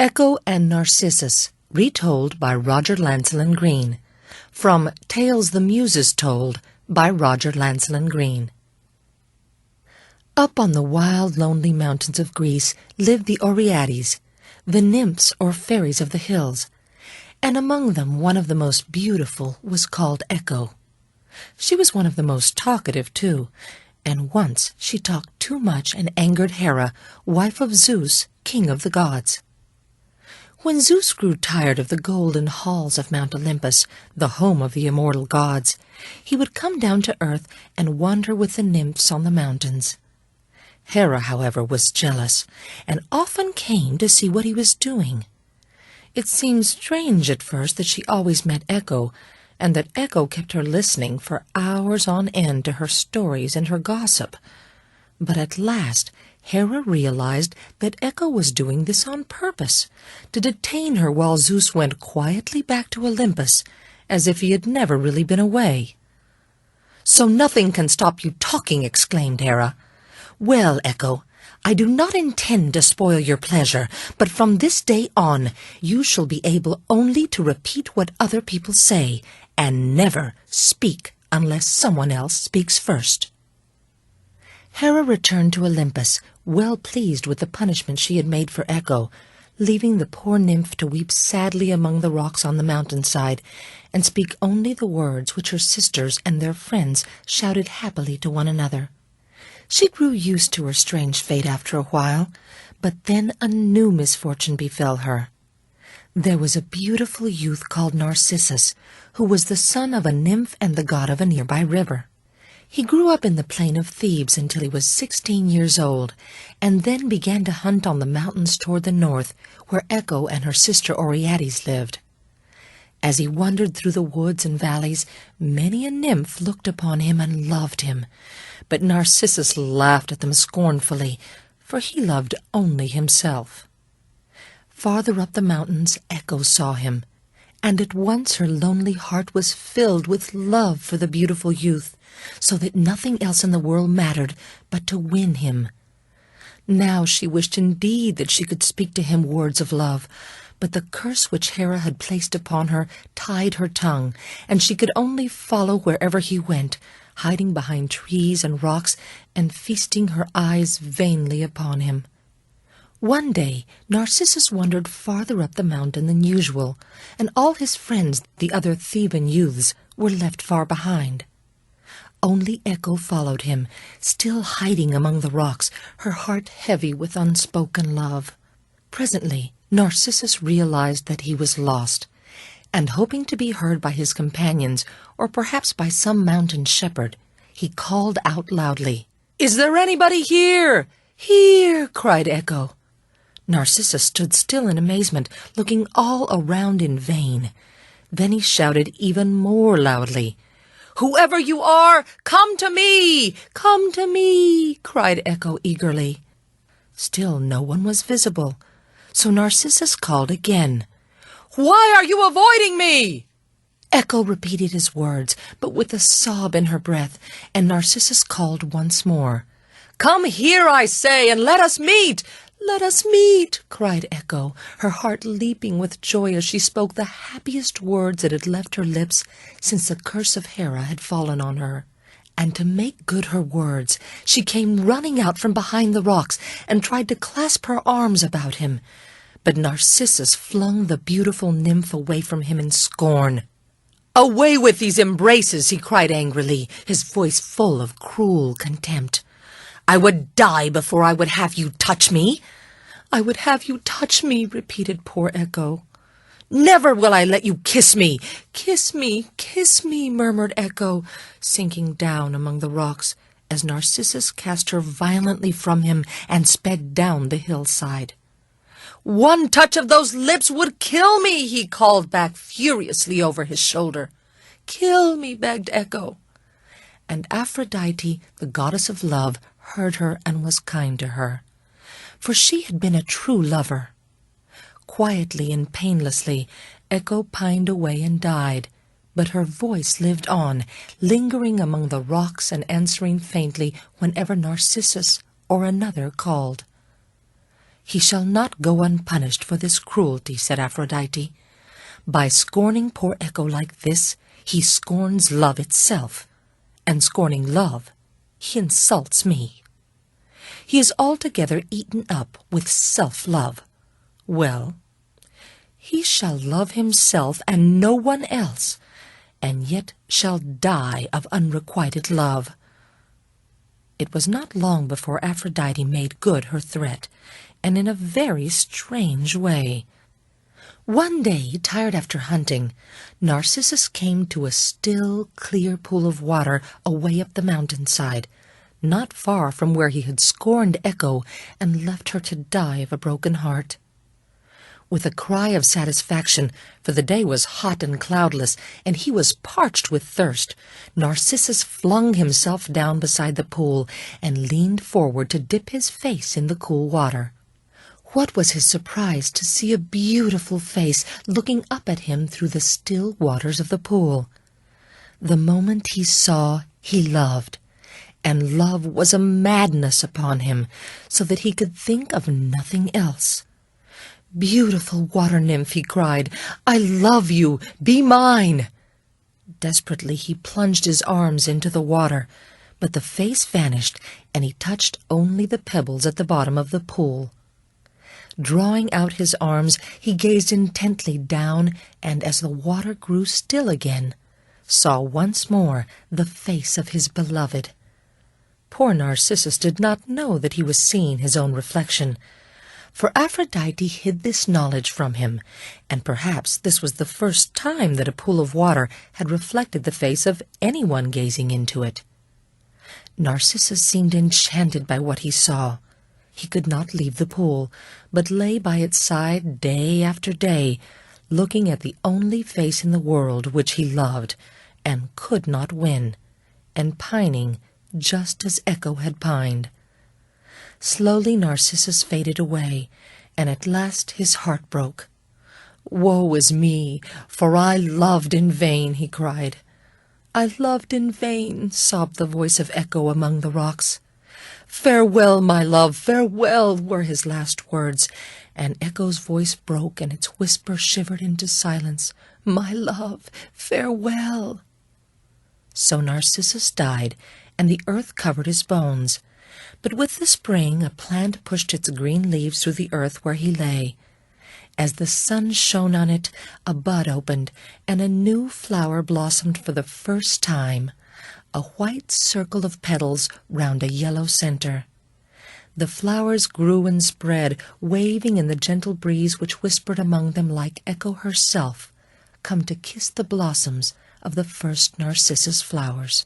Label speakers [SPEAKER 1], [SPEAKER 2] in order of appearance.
[SPEAKER 1] Echo and Narcissus, retold by Roger Lancelyn Green, from Tales the Muses Told by Roger Lancelyn Green. Up on the wild, lonely mountains of Greece lived the Oreades, the nymphs or fairies of the hills, and among them one of the most beautiful was called Echo. She was one of the most talkative, too, and once she talked too much and angered Hera, wife of Zeus, king of the gods. When Zeus grew tired of the golden halls of Mount Olympus, the home of the immortal gods, he would come down to earth and wander with the nymphs on the mountains. Hera, however, was jealous, and often came to see what he was doing. It seemed strange at first that she always met Echo, and that Echo kept her listening for hours on end to her stories and her gossip. But at last Hera realized that Echo was doing this on purpose, to detain her while Zeus went quietly back to Olympus, as if he had never really been away. "So nothing can stop you talking," exclaimed Hera. "Well, Echo, I do not intend to spoil your pleasure, but from this day on you shall be able only to repeat what other people say, and never speak unless someone else speaks first." Hera returned to Olympus, well pleased with the punishment she had made for Echo, leaving the poor nymph to weep sadly among the rocks on the mountainside, and speak only the words which her sisters and their friends shouted happily to one another. She grew used to her strange fate after a while, but then a new misfortune befell her. There was a beautiful youth called Narcissus, who was the son of a nymph and the god of a nearby river. He grew up in the plain of Thebes until he was 16 years old, and then began to hunt on the mountains toward the north, where Echo and her sister Oreades lived. As he wandered through the woods and valleys, many a nymph looked upon him and loved him, but Narcissus laughed at them scornfully, for he loved only himself. Farther up the mountains Echo saw him, and at once her lonely heart was filled with love for the beautiful youth, so that nothing else in the world mattered but to win him. Now she wished indeed that she could speak to him words of love, but the curse which Hera had placed upon her tied her tongue, and she could only follow wherever he went, hiding behind trees and rocks and feasting her eyes vainly upon him. One day Narcissus wandered farther up the mountain than usual, and all his friends, the other Theban youths, were left far behind. Only Echo followed him, still hiding among the rocks, her heart heavy with unspoken love. Presently Narcissus realized that he was lost, and hoping to be heard by his companions, or perhaps by some mountain shepherd, he called out loudly, "Is there anybody here?" "Here!" cried Echo. Narcissus stood still in amazement, looking all around in vain. Then he shouted even more loudly, "Whoever you are, come to me! Come to me!" cried Echo eagerly. Still no one was visible, so Narcissus called again. "Why are you avoiding me?" Echo repeated his words, but with a sob in her breath, and Narcissus called once more. "Come here, I say, and let us meet! Let us meet!" cried Echo, her heart leaping with joy as she spoke the happiest words that had left her lips since the curse of Hera had fallen on her. And to make good her words, she came running out from behind the rocks and tried to clasp her arms about him. But Narcissus flung the beautiful nymph away from him in scorn. "Away with these embraces!" he cried angrily, his voice full of cruel contempt. "I would die before I would have you touch me." "I would have you touch me," repeated poor Echo. "Never will I let you kiss me." "Kiss me, kiss me," murmured Echo, sinking down among the rocks as Narcissus cast her violently from him and sped down the hillside. "One touch of those lips would kill me," he called back furiously over his shoulder. "Kill me," begged Echo. And Aphrodite, the goddess of love, heard her and was kind to her, for she had been a true lover. Quietly and painlessly, Echo pined away and died, but her voice lived on, lingering among the rocks and answering faintly whenever Narcissus or another called. "He shall not go unpunished for this cruelty," said Aphrodite. "By scorning poor Echo like this, he scorns love itself, and scorning love, he insults me. He is altogether eaten up with self-love. Well, he shall love himself and no one else, and yet shall die of unrequited love." It was not long before Aphrodite made good her threat, and in a very strange way. One day, tired after hunting, Narcissus came to a still, clear pool of water away up the mountainside, not far from where he had scorned Echo and left her to die of a broken heart. With a cry of satisfaction, for the day was hot and cloudless, and he was parched with thirst, Narcissus flung himself down beside the pool and leaned forward to dip his face in the cool water. What was his surprise to see a beautiful face looking up at him through the still waters of the pool. The moment he saw, he loved, and love was a madness upon him, so that he could think of nothing else. "Beautiful water nymph," he cried, "I love you, be mine!" Desperately he plunged his arms into the water, but the face vanished, and he touched only the pebbles at the bottom of the pool. Drawing out his arms, he gazed intently down, and as the water grew still again, saw once more the face of his beloved. Poor Narcissus did not know that he was seeing his own reflection, for Aphrodite hid this knowledge from him, and perhaps this was the first time that a pool of water had reflected the face of anyone gazing into it. Narcissus seemed enchanted by what he saw. He could not leave the pool, but lay by its side day after day, looking at the only face in the world which he loved, and could not win, and pining just as Echo had pined. Slowly Narcissus faded away, and at last his heart broke. "Woe is me, for I loved in vain," he cried. "I loved in vain," sobbed the voice of Echo among the rocks. "Farewell, my love, farewell," were his last words, and Echo's voice broke and its whisper shivered into silence. "My love, farewell." So Narcissus died, and the earth covered his bones. But with the spring a plant pushed its green leaves through the earth where he lay. As the sun shone on it, a bud opened, and a new flower blossomed for the first time, a white circle of petals round a yellow center. The flowers grew and spread, waving in the gentle breeze which whispered among them like Echo herself, come to kiss the blossoms of the first Narcissus flowers.